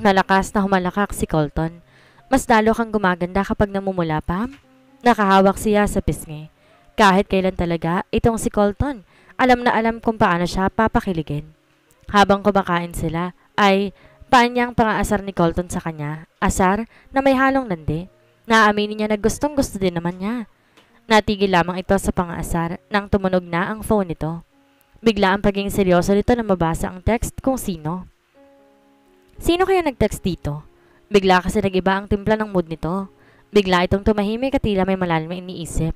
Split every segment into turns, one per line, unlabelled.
Malakas na humalakak si Colton. Mas lalo kang gumaganda kapag namumula, Pam. Nakahawak siya sa pisngi. Kahit kailan talaga, itong si Colton, alam na alam kung paano siya papakiligin. Habang kumakain sila, ay paanyang pangaasar ni Colton sa kanya. Asar na may halong landi. Naaminin niya na gustong gusto din naman niya. Natigil lamang ito sa pangaasar nang tumunog na ang phone nito. Bigla ang pagiging seryoso nito na mabasa ang text kung sino. Sino kaya nag-text dito? Bigla kasi nag-iba ang timpla ng mood nito. Bigla itong tumahimik at tila may malalim na iniisip.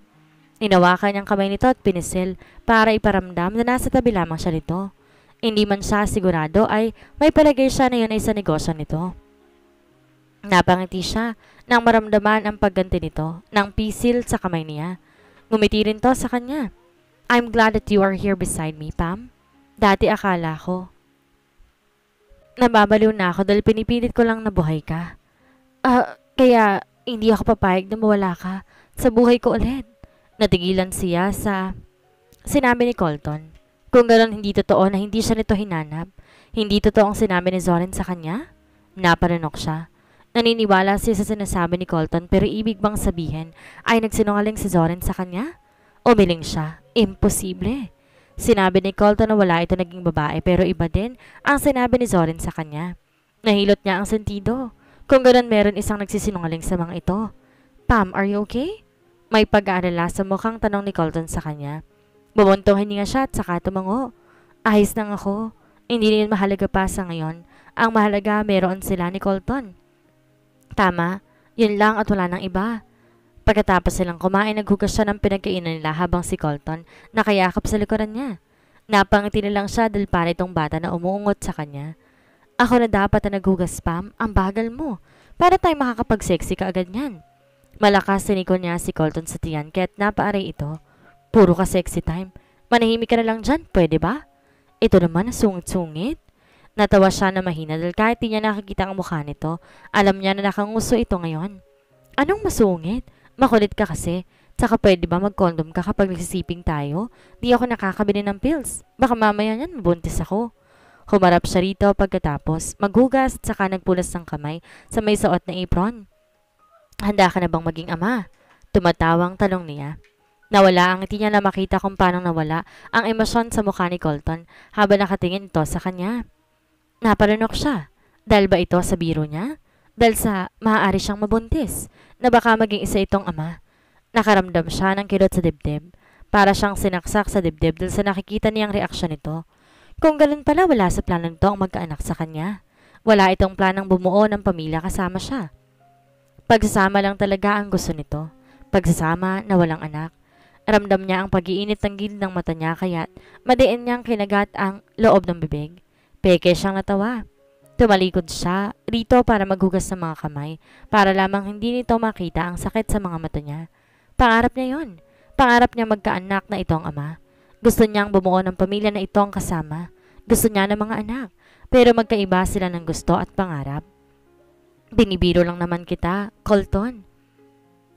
Inawakan niyang kamay nito at pinisil para iparamdam na nasa tabi lamang siya nito. Hindi man siya sigurado ay may palagay siya na yun ay sa negosyo nito. Napangiti siya nang maramdaman ang pagganti nito ng pisil sa kamay niya. Ngumiti rin to sa kanya. I'm glad that you are here beside me, Pam. Dati akala ko. Nababaliw na ako dahil pinipilit ko lang na buhay ka. Kaya hindi ako papayag na mawala ka sa buhay ko ulit. Natigilan siya sa sinabi ni Colton. Kung gano'n hindi totoo na hindi siya nito hinanap, hindi totoo ang sinabi ni Zorin sa kanya, naparanok siya. Naniniwala siya sa sinasabi ni Colton pero ibig bang sabihin ay nagsinungaling si Zorin sa kanya? Umiling siya. Imposible. Sinabi ni Colton na wala ito naging babae pero iba din ang sinabi ni Zorin sa kanya. Nahilot niya ang sentido. Kung gano'n meron isang nagsisinungaling sa mga ito. Pam, are you okay? May pag-aalala sa mukhang tanong ni Colton sa kanya. Bumuntong hininga siya at saka tumango. Ayos lang ako. Hindi rin mahalaga pa sa ngayon. Ang mahalaga meron sila ni Colton. Tama, yun lang at wala nang iba. Pagkatapos silang kumain, naghugas siya ng pinagkainan nila habang si Colton nakayakap sa likuran niya. Napangiti na lang siya dahil para itong bata na umuungot sa kanya. Ako na dapat na naghugas, Pam. Ang bagal mo. Para tayo makakapag-sexy ka agad yan. Malakas sinikon niya si Colton sa tiyan kaya't napaaray ito. Puro ka sexy time. Manahimik ka na lang dyan, pwede ba? Ito naman, sungit-sungit. Natawa siya na mahina dahil kahit di niya nakikita ang mukha nito, alam niya na nakanguso ito ngayon. Anong masungit? Makulit ka kasi. Tsaka pwede ba mag-condom ka kapag nagsisiping tayo? Di ako nakakabili ng pills. Baka mamaya yan mabuntis ako. Humarap siya rito pagkatapos, maghugas at saka nagpunas ng kamay sa may suot na apron. Handa ka na bang maging ama? Tumatawang tanong niya. Nawala ang ngiti niya na makita kung paano nawala ang emosyon sa mukha ni Colton habang nakatingin ito sa kanya. Napalanok siya. Dahil ba ito sa biro niya? Dahil sa maaari siyang mabuntis na baka maging isa itong ama. Nakaramdam siya ng kirot sa dibdib. Para siyang sinaksak sa dibdib dahil sa nakikita niyang reaksyon nito. Kung ganun pala wala sa plano nito ang magkaanak sa kanya. Wala itong planang bumuo ng pamilya kasama siya. Pagsasama lang talaga ang gusto nito. Pagsasama na walang anak. Ramdam niya ang pag-iinit ng gilid ng mata niya kaya't madiin niyang kinagat ang loob ng bibig. Peke siyang natawa. Tumalikod siya rito para maghugas ng mga kamay para lamang hindi nito makita ang sakit sa mga mata niya. Pangarap niya yon. Pangarap niya magkaanak na itong ama. Gusto niyang bumuo ng pamilya na itong kasama. Gusto niya ng mga anak. Pero magkaiba sila ng gusto at pangarap. Binibiro lang naman kita, Colton.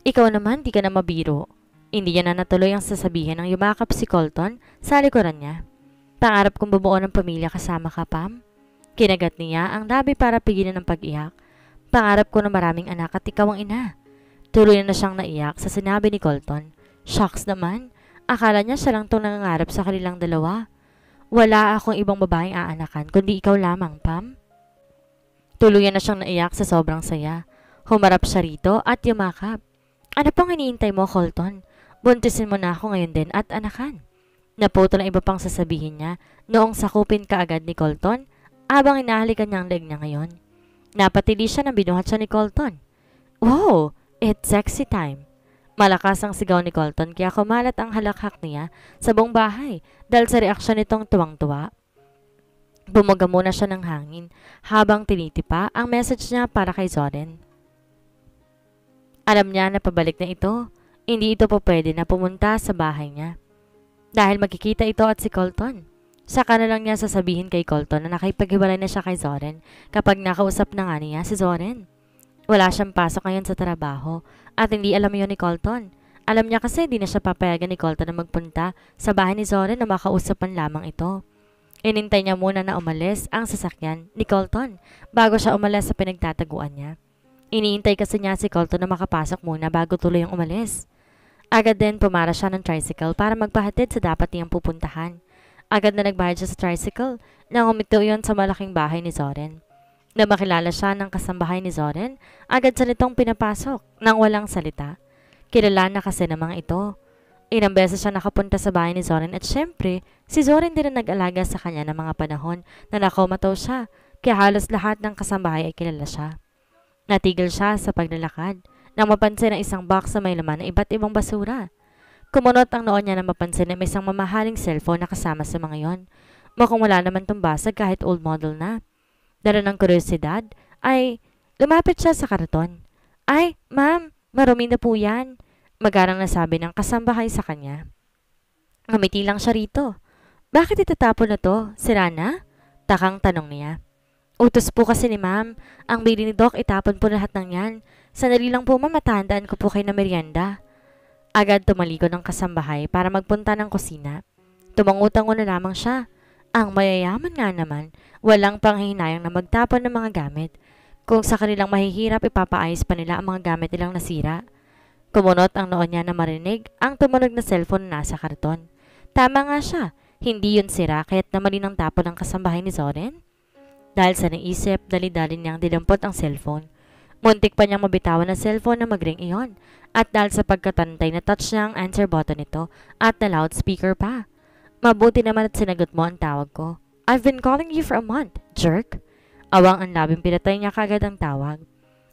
Ikaw naman di ka na mabiro. Hindi niya na natuloy ang sasabihin ng yumakap si Colton sa likuran niya. Pangarap kong bumuo ng pamilya kasama ka, Pam. Kinagat niya ang labi para pigilan ng pag-iyak. Pangarap ko na maraming anak at ikaw ang ina. Tuloy na siyang naiyak sa sinabi ni Colton. Shocks naman. Akala niya siya lang itong nangangarap sa kanilang dalawa. Wala akong ibang babaeng aanakan kundi ikaw lamang, Pam. Tuluyan na siyang naiyak sa sobrang saya. Humarap siya rito at yumakap. Ano pang iniintay mo, Colton? Buntisin mo na ako ngayon din at anakan. Naputol ang iba pang sasabihin niya noong sakupin ka agad ni Colton habang inahalikan niya ang leg niya ngayon. Napatili siya nang binuhat siya ni Colton. Wow! It's sexy time. Malakas ang sigaw ni Colton kaya kumalat ang halakhak niya sa buong bahay dahil sa reaksyon nitong tuwang-tuwa. Bumuga muna siya ng hangin habang tinitipa ang message niya para kay Zorin. Alam niya na pabalik na ito. Hindi ito po pwede na pumunta sa bahay niya. Dahil magkikita ito at si Colton. Saka na lang niya sasabihin kay Colton na nakipaghiwalay na siya kay Zorin kapag nakausap na nga niya si Zorin. Wala siyang pasok ngayon sa trabaho at hindi alam yon ni Colton. Alam niya kasi di na siya papayagan ni Colton na magpunta sa bahay ni Zorin na makausapan lamang ito. Inintay niya muna na umalis ang sasakyan ni Colton bago siya umalis sa pinagtataguan niya. Iniintay kasi niya si Colton na makapasok muna bago tuloy ang umalis. Agad din pumara siya ng tricycle para magpahatid sa dapat niyang pupuntahan. Agad na nagbayad siya sa tricycle nang humito iyon sa malaking bahay ni Zoren. Na makilala siya ng kasambahay ni Zoren, agad sa nitong pinapasok nang walang salita. Kilala na kasi ng mga ito. Ilang beses siya nakapunta sa bahay ni Zoren at syempre, si Zoren din ang nag-alaga sa kanya ng mga panahon na nakomataw siya, kaya halos lahat ng kasambahay ay kilala siya. Natigil siya sa paglalakad nang mapansin ang isang box na may laman ng iba't ibang basura. Kumunot ang noon niya na mapansin na may isang mamahaling cellphone na kasama sa mga yon. Mukhang wala naman tong basag kahit old model na. Dala ng kuryosidad ay lumapit siya sa karaton. Ay, ma'am, marumi na po yan. Magarang nasabi ng kasambahay sa kanya. Ngumiti lang siya rito. Bakit itatapon na to? Sira na? Takang tanong niya. Utos po kasi ni ma'am. Ang bili ni Doc itapon po lahat ng yan. Sandali lang po ma'am, matandaan ko po kayo na merienda. Agad tumalikod ng kasambahay para magpunta ng kusina. Tumangutango na lamang siya. Ang mayayaman nga naman, walang panghihinayang na magtapon ng mga gamit. Kung sa kanilang mahihirap, ipapaayos pa nila ang mga gamit nilang nasira. Kumunot ang noon niya na marinig ang tumunog na cellphone na nasa karton. Tama nga siya, hindi yun sira kaya't namali ng tapon ng kasambahay ni Zoren. Dahil sa naisip, dali-dali niyang dilampot ang cellphone. Muntik pa niyang mabitawan ang cellphone na magring iyon. At dahil sa pagkatantay na touch niya ang answer button nito at na loudspeaker pa. Mabuti naman at sinagot mo ang tawag ko. I've been calling you for a month, jerk. Awang ang labing pinatay niya kagad ang tawag.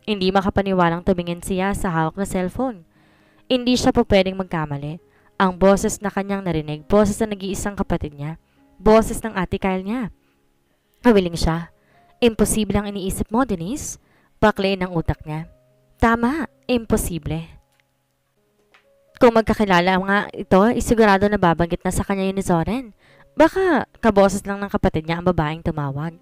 Hindi makapaniwalang tumingin siya sa hawak na cellphone. Hindi siya po pwedeng magkamali. Ang boses na kanyang narinig, boses na nag-iisang kapatid niya, boses ng ate Kyle niya. Mawiling siya. Imposible ang iniisip mo, Denise. Bakliin ang utak niya. Tama, imposible. Kung magkakilala nga ito, isigurado na babanggit na sa kanya yun ni Zoren. Baka kaboses lang ng kapatid niya ang babaeng tumawag.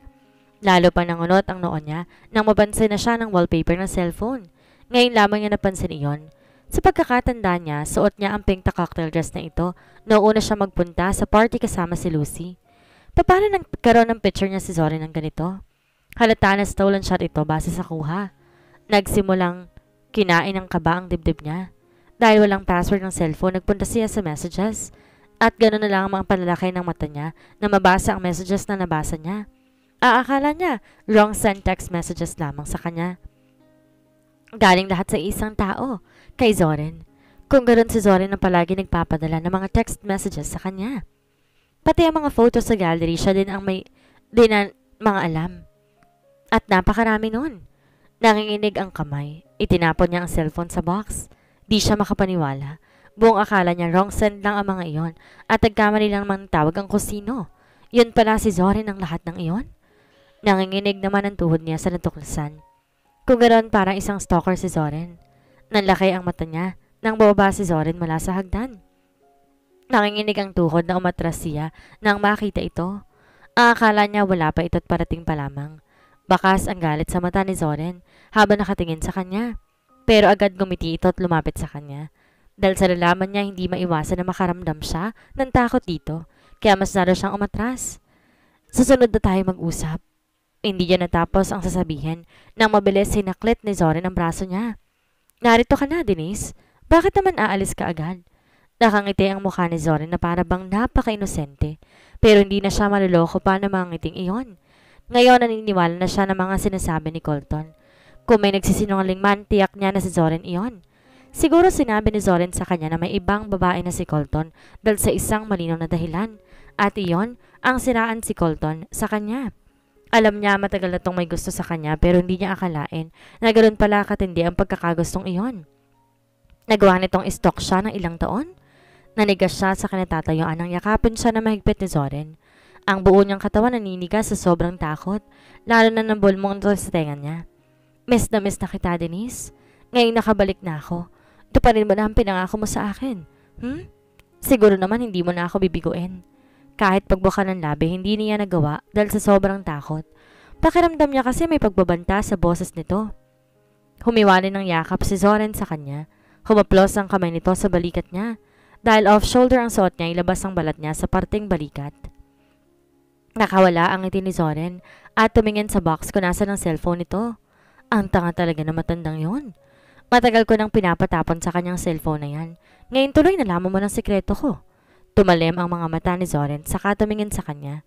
Lalo pa nangunot ang noon niya nang mapansin na siya ng wallpaper ng cellphone. Ngayon lamang niya napansin iyon. Sa pagkakatanda niya, suot niya ang pink na cocktail dress na ito noong una siya magpunta sa party kasama si Lucy. Paano nagkaroon ng picture niya si Zoren ng ganito? Halata na stolen shot ito base sa kuha. Nagsimulang kinain ng kaba ang dibdib niya. Dahil walang password ng cellphone, nagpunta siya sa messages. At gano'n na lang ang panlalaki ng mata niya na mabasa ang messages na nabasa niya. Aakala niya, wrong send text messages lamang sa kanya. Galing lahat sa isang tao, kay Zoren. Kung gano'n si Zoren ang palagi nagpapadala ng mga text messages sa kanya. Pati ang mga photos sa gallery, siya din ang may mga alam. At napakarami nun. Nanginginig ang kamay. Itinapon niya ang cellphone sa box. Di siya makapaniwala. Buong akala niya wrong send lang ang mga iyon at nagkamali lang mang tawag ang kusino. Yun pala si Zoren ang lahat ng iyon. Nanginginig naman ang tuhod niya sa natuklasan. Kung ganoon parang isang stalker si Zoren. Nanlaki ang mata niya nang bababa si Zoren mula sa hagdan. Nanginginig ang tuhod na umatras siya nang makita ito. Ang akala niya wala pa ito't parating pa lamang. Bakas ang galit sa mata ni Zoren habang nakatingin sa kanya. Pero agad gumiti ito at lumapit sa kanya. Dahil sa lalaman niya hindi maiwasan na makaramdam siya ng takot dito. Kaya mas lalo siyang umatras. Susunod na tayo mag-usap. Hindi niya natapos ang sasabihin nang mabilis sinaklit ni Zoren ang braso niya. Narito ka na, Denise. Bakit naman aalis ka agad? Nakangiti ang mukha ni Zoren na para bang napaka-inosente. Pero hindi na siya maluloko pa ng mga ngiting iyon. Ngayon naniniwala na siya ng mga sinasabi ni Colton. Kung may nagsisinungaling man, tiyak niya na si Zoren iyon. Siguro sinabi ni Zoren sa kanya na may ibang babae na si Colton dahil sa isang malinaw na dahilan. At iyon ang siraan si Colton sa kanya. Alam niya matagal na tong may gusto sa kanya pero hindi niya akalain na ganoon pala katindi ang pagkakagustong iyon. Nagawa nitong stalk siya ng ilang taon. Nanigas siya sa kinatatayuan nang yakapin siya na mahigpit ni Zoren. Ang buo niyang katawan naninigas sa sobrang takot, lalo na ng bulmong ito sa tenga niya. Miss na kita, Denise. Ngayon nakabalik na ako. Ito pa rin ba na ang pinangako mo sa akin? Siguro naman hindi mo na ako bibiguin. Kahit pagbuka ng labi, hindi niya nagawa dahil sa sobrang takot. Pakiramdam niya kasi may pagbabanta sa boses nito. Humiwalay ng yakap si Zoren sa kanya. Humaplos ang kamay nito sa balikat niya. Dahil off-shoulder ang suot niya, ilabas ang balat niya sa parting balikat. Nakawala ang ngiti ni Zoren at tumingin sa box kung nasa ng cellphone nito. Ang tanga talaga na matandang yon. Matagal ko nang pinapatapon sa kanyang cellphone na yan. Ngayon tuloy nalaman mo ng sikreto ko. Tumalem ang mga mata ni Zoren saka tumingin sa kanya.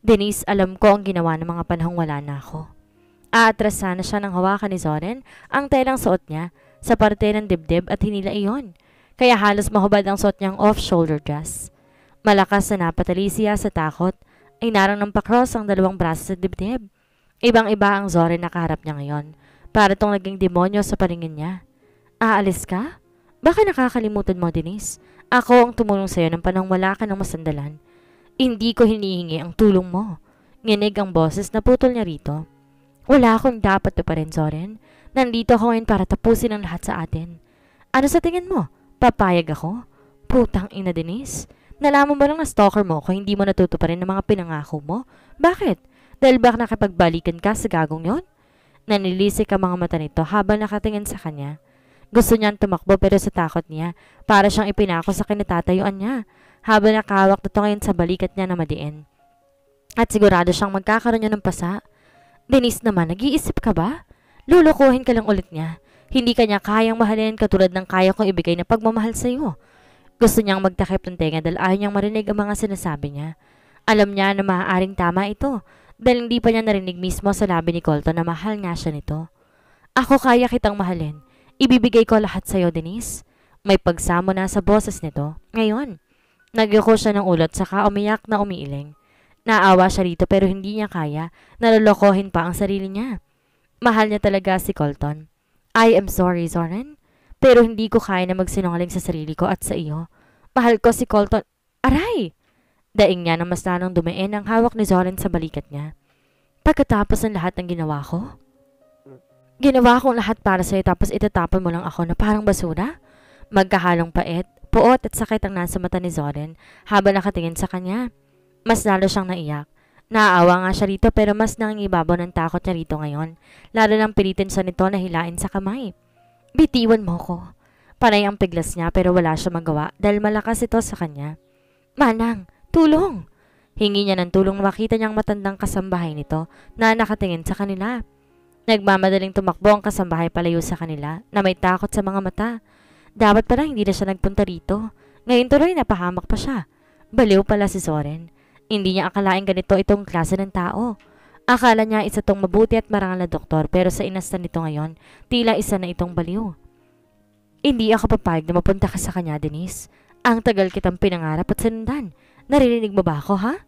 Denise, alam ko ang ginawa ng mga panahong wala na ako. Aatras sana siya ng hawakan ni Zoren ang telang suot niya sa parte ng dibdib at hinila iyon. Kaya halos mahubad ang suot niyang off-shoulder dress. Malakas na napatali siya sa takot ay narang ng pakros ang dalawang braso sa dibdib. Ibang-iba ang Zoren na kaharap niya ngayon. Para tong naging demonyo sa paningin niya. Aalis ka? Baka nakakalimutan mo, Denise. Ako ang tumulong sa'yo ng panahong wala ka ng masandalan. Hindi ko hinihingi ang tulong mo. Nginig ang boses na putol niya rito. Wala akong dapat pa rin, Zoren. Nandito ako ngayon para tapusin ang lahat sa atin. Ano sa tingin mo? Papayag ako? Putang ina, Denise. Nalaman mo lang na stalker mo kung hindi mo natutuparin ng mga pinangako mo? Bakit? Dahil baka nakipagbalikan ka sa gagong yon? Nanilisik ang mga mata nito habang nakatingin sa kanya. Gusto niyang tumakbo pero sa takot niya, para siyang ipinako sa kinatatayuan niya, habang nakahawak na ngayon sa balikat niya na madiin. At sigurado siyang magkakaroon niya ng pasa. Denise naman, nag-iisip ka ba? Lulukuhin ka lang ulit niya. Hindi ka niya kayang mahalin katulad ng kaya kong ibigay na pagmamahal sa iyo. Gusto niyang magtakip ng tenga dahil ayaw niyang marinig ang mga sinasabi niya. Alam niya na maaaring tama ito. Dahil hindi pa niya narinig mismo sa labi ni Colton na mahal nga siya nito. Ako kaya kitang mahalin. Ibibigay ko lahat sa'yo, Denise. May pagsamo na sa boses nito. Ngayon, nagyuko siya ng ulot saka umiyak na umiiling. Naawa siya rito pero hindi niya kaya. Nalolokohin pa ang sarili niya. Mahal niya talaga si Colton. I am sorry, Zoren. Pero hindi ko kaya na magsinungaling sa sarili ko at sa iyo. Mahal ko si Colton. Aray! Daing niya na mas lalong dumain ang hawak ni Zoren sa balikat niya. Pagkatapos ng lahat ng ginawa ko? Ginawa kong lahat para sa'yo tapos itatapon mo lang ako na parang basura? Magkahalong pait, puot at sakit ang nasa mata ni Zoren habang nakatingin sa kanya. Mas lalo siyang naiyak. Naaawa nga siya rito pero mas nangingibabaw ng takot niya rito ngayon. Lalo nang pilitin siya nito na hilain sa kamay. Bitiwan mo ko. Panay ang piglas niya pero wala siya magawa dahil malakas ito sa kanya. Manang! Tulong! Hingi niya ng tulong na makita niyang matandang kasambahay nito na nakatingin sa kanila. Nagmamadaling tumakbo ang kasambahay palayo sa kanila na may takot sa mga mata. Dapat pala hindi na siya nagpunta rito. Ngayon tuloy napahamak pa siya. Baliw pala si Zoren. Hindi niya akalaing ganito itong klase ng tao. Akala niya isa tong mabuti at marangal na doktor pero sa inastan nito ngayon, tila isa na itong baliw. Hindi ako papayag na mapunta ka sa kanya, Denise. Ang tagal kitang pinangarap at sinundan. Naririnig mo ba ako, ha?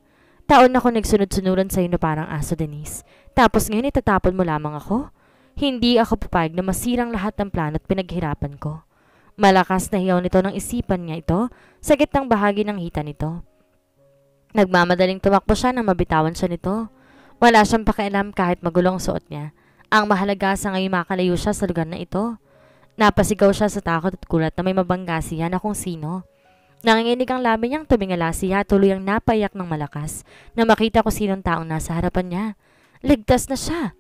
Taon ako nagsunod-sunuran sa'yo na parang aso, Denise. Tapos ngayon itatapon mo lamang ako? Hindi ako papayag na masirang lahat ng plano at pinaghirapan ko. Malakas na hiyaw nito ng isipan niya ito sa gitnang bahagi ng hita nito. Nagmamadaling tumakbo siya nang mabitawan siya nito. Wala siyang pakialam kahit magulong suot niya. Ang mahalaga sa ngayon makalayo siya sa lugar na ito. Napasigaw siya sa takot at kulat na may mabangga siya na kung sino. Nanginginig ang labi niyang tumingala siya tuluyang napaiyak ng malakas na makita ko sinong taong nasa harapan niya. Ligtas na siya.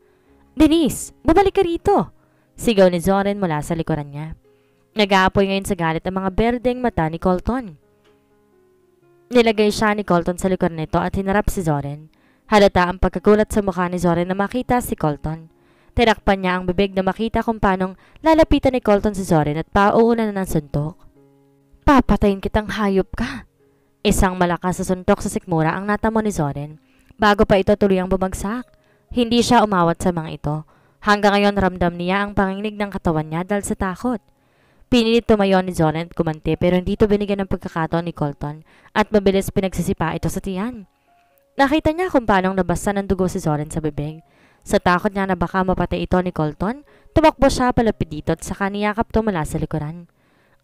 Denise, bumalik ka rito. Sigaw ni Zoren mula sa likuran niya. Nag-aapoy ngayon sa galit ang mga berdeng mata ni Colton. Nilagay siya ni Colton sa likuran nito at hinarap si Zoren. Halata ang pagkagulat sa mukha ni Zoren na makita si Colton. Tinakpan niya ang bibig na makita kung paanong lalapitan ni Colton si Zoren at pauuna na ng suntok. Papatayin kitang hayop ka. Isang malakas na suntok sa sikmura ang natamo ni Zoren. Bago pa ito tuluyang bumagsak. Hindi siya umawat sa mga ito. Hanggang ngayon ramdam niya ang panginginig ng katawan niya dahil sa takot. Pinilit tumayo ni Zoren at kumante pero hindi ito binigyan ng pagkakataon ni Colton at mabilis pinagsisipa ito sa tiyan. Nakita niya kung paanong nabasa ng dugo si Zoren sa bibig. Sa takot niya na baka mapatay ito ni Colton, tumakbo siya palapit dito at saka niyakap ito mula sa likuran.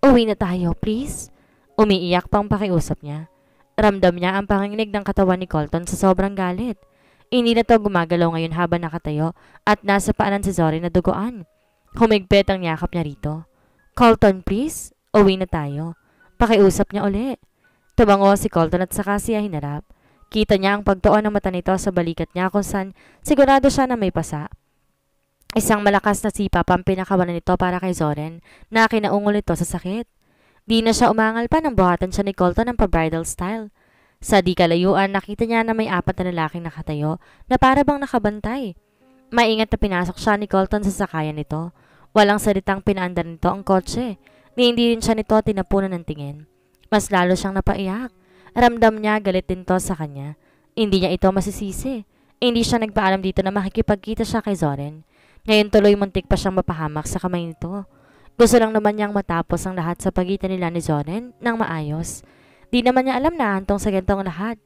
Uwi na tayo, please. Umiiyak pang pakiusap niya. Ramdam niya ang panginginig ng katawan ni Colton sa sobrang galit. Hindi na to gumagalaw ngayon habang nakatayo at nasa paanan si Zoren na duguan. Humigpit ang yakap niya rito. Colton, please. Uwi na tayo. Pakiusap niya uli. Tumango si Colton at saka siya hinarap. Kita niya ang pagtuon ng mata nito sa balikat niya kung saan sigurado siya na may pasa. Isang malakas na sipa ang pinakawalan nito para kay Zoren na kinaungol ito sa sakit. Di na siya umangal pa nang buhatan siya ni Colton ng pa-bridal style. Sa di kalayuan, nakita niya na may 4 na lalaking nakatayo na para bang nakabantay. Maingat na pinasok siya ni Colton sa sakayan nito. Walang salitang pinaandar nito ang kotse. Ni hindi rin siya nito tinapunan ng tingin. Mas lalo siyang napaiyak. Ramdam niya galit din to sa kanya. Hindi niya ito masisisi. Hindi siya nagpaalam dito na makikipagkita siya kay Zoren. Ngayon tuloy muntik pa siyang mapahamak sa kamay nito. Gusto lang naman niyang matapos ang lahat sa pagitan nila ni Zoren nang maayos. Di naman niya alam na hantong sa gantong lahat.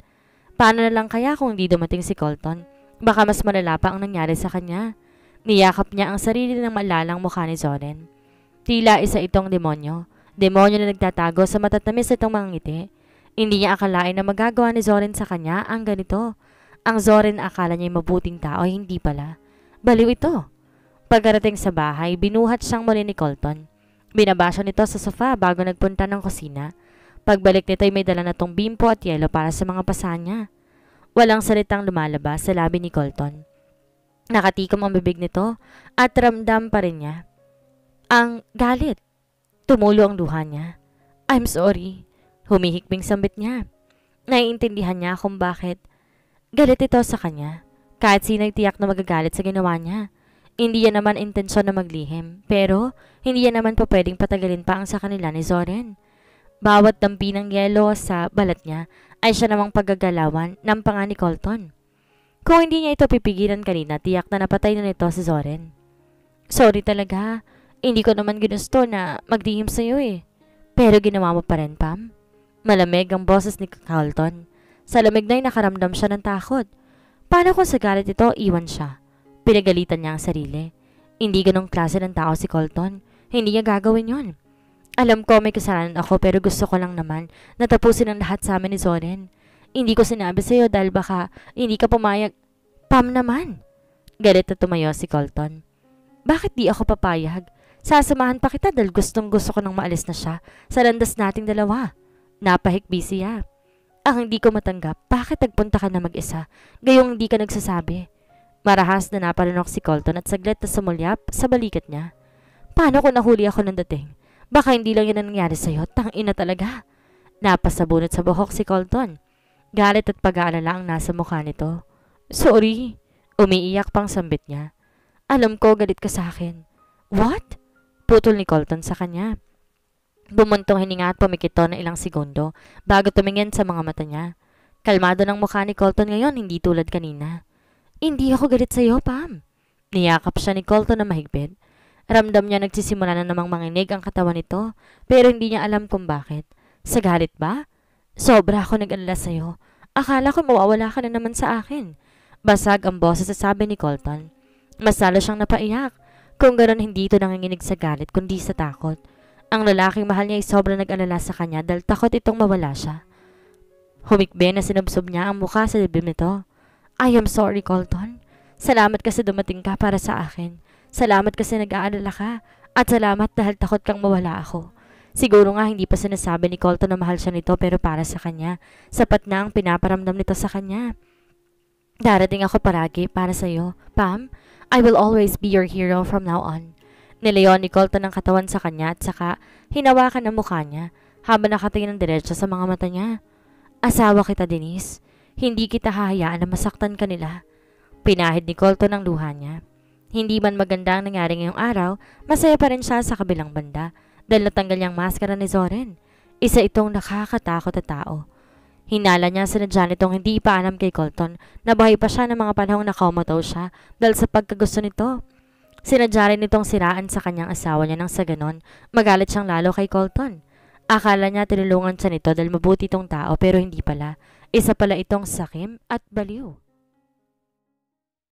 Paano na lang kaya kung hindi dumating si Colton? Baka mas malala pa ang nangyari sa kanya. Niyakap niya ang sarili ng malalang mukha ni Zoren. Tila isa itong demonyo. Demonyo na nagtatago sa matatamis itong mga ngiti. Hindi niya akalain na magagawa ni Zoren sa kanya ang ganito. Ang Zoren akala niya mabuting tao ay hindi pala. Baliw ito. Pagkarating sa bahay, binuhat siyang muli ni Colton. Binabasyo nito sa sofa bago nagpunta ng kusina. Pagbalik nito ay may dala na tong bimpo at yelo para sa mga pasa niya. Walang salitang lumalabas sa labi ni Colton. Nakatikom ang bibig nito at ramdam pa rin niya ang galit. Tumulo ang luha niya. I'm sorry. Humihikbing sambit niya. Naiintindihan niya kung bakit galit ito sa kanya. Kahit sino'y tiyak na magagalit sa ginawa niya. Hindi yan naman intensyon na maglihim. Pero hindi yan naman pa pwedeng patagalin pa ang sa kanila ni Zoren. Bawat dampi ng yelo sa balat niya ay siya namang paggagalawan ng panga ni Colton. Kung hindi niya ito pipigilan kanina, tiyak na napatay na nito si Zoren. Sorry talaga. Hindi ko naman ginusto na maglihim sa'yo eh. Pero ginawa mo pa rin, Pam. Malamig ang boses ni Colton. Sa lamig na'y nakaramdam siya ng takot. Paano kung sa galit ito, iwan siya? Pinagalitan niya ang sarili. Hindi ganong klase ng tao si Colton. Hindi niya gagawin yon. Alam ko may kasalanan ako pero gusto ko lang naman na tapusin ang lahat sa amin ni Zoren. Hindi ko sinabi sa'yo dahil baka hindi ka pumayag. Pam naman. Galit na tumayo si Colton. Bakit di ako papayag? Sasamahan pa kita dahil gustong gusto ko nang maalis na siya sa landas nating dalawa. Napahikbi siya. Ang hindi ko matanggap, bakit nagpunta ka na mag-isa? Gayong hindi ka nagsasabi. Marahas na napalinok si Colton at saglit na sumulyap sa balikat niya. Paano kung nahuli ako ng dating? Baka hindi lang yan ang nangyari sa'yo, tangina talaga. Napasabunot sa buhok si Colton. Galit at pag-aalala ang nasa mukha nito. Sorry. Umiiyak pang sambit niya. Alam ko galit ka sa akin. What? Putol ni Colton sa kanya. Bumuntong hininga at pumikito na ilang segundo bago tumingin sa mga mata niya. Kalmado ng mukha ni Colton ngayon, hindi tulad kanina. Hindi ako galit sa'yo, Pam. Niyakap siya ni Colton na mahigpit. Ramdam niya nagsisimula na namang manginig ang katawan nito, pero hindi niya alam kung bakit. Sa galit ba? Sobra ako nag-alala sa'yo. Akala ko mawawala ka na naman sa akin. Basag ang boses sa sabi ni Colton. Mas lalo siyang napaiyak. Kung gano'n hindi ito nanginginig sa galit kundi sa takot. Ang lalaking mahal niya ay sobrang nag-alala sa kanya dahil takot itong mawala siya. Humikbe na sinubsob niya ang mukha sa dibdib nito. I am sorry, Colton. Salamat kasi dumating ka para sa akin. Salamat kasi nag-aalala ka. At salamat dahil takot kang mawala ako. Siguro nga hindi pa sinasabi ni Colton na mahal siya nito pero para sa kanya, sapat na ang pinaparamdam nito sa kanya. Darating ako paragi para sa iyo, Pam. I will always be your hero from now on. Nilayon ni Colton ang katawan sa kanya at saka hinawakan ang mukha niya habang nakatingin ng diretso sa mga mata niya. Asawa kita, Denise. Hindi kita hahayaan na masaktan ka nila. Pinahid ni Colton ang luha niya. Hindi man maganda ang nangyari ngayong araw, masaya pa rin siya sa kabilang banda dahil natanggal niyang maskara ni Zoren. Isa itong nakakatakot na tao. Hinala niya sinadya nitong hindi pa alam kay Colton na buhay pa siya ng mga panahong nakomotaw siya dahil sa pagkagusto nito. Sinadya rin nitong siraan sa kanyang asawa niya nang sa ganon, magalit siyang lalo kay Colton. Akala niya tinulungan siya nito dahil mabuti itong tao pero hindi pala. Isa pala itong sakim at baliw.